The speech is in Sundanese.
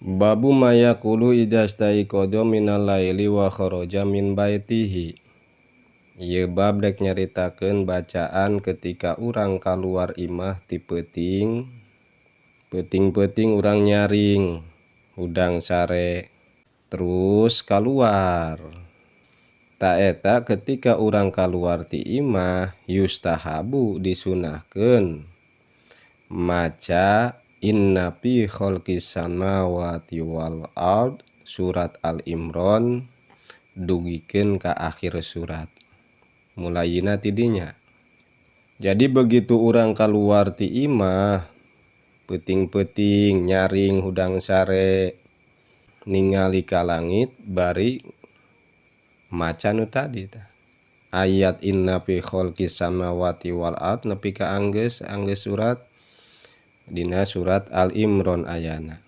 Babu mayakulu idastaiqadha minal laili wa kharaja min baitihi. Ieu bab dek nyaritakeun bacaan ketika urang kaluar imah ti peuting urang nyaring hudang sare terus kaluar. Ta eta ketika urang kaluar ti imah yustahabu disunahkeun maca inna fi khalqis samawati wal ard surat Al-Imran dugikeun ka akhir surat. Mulayina ti dinya. Jadi begitu urang kaluar ti imah peuting-peuting nyaring hudang sare ningali ka langit bari maca nu tadi tah. Ayat inna fi khalqis samawati wal ard nepi ka anggeus surat dina surat Al-Imran ayana.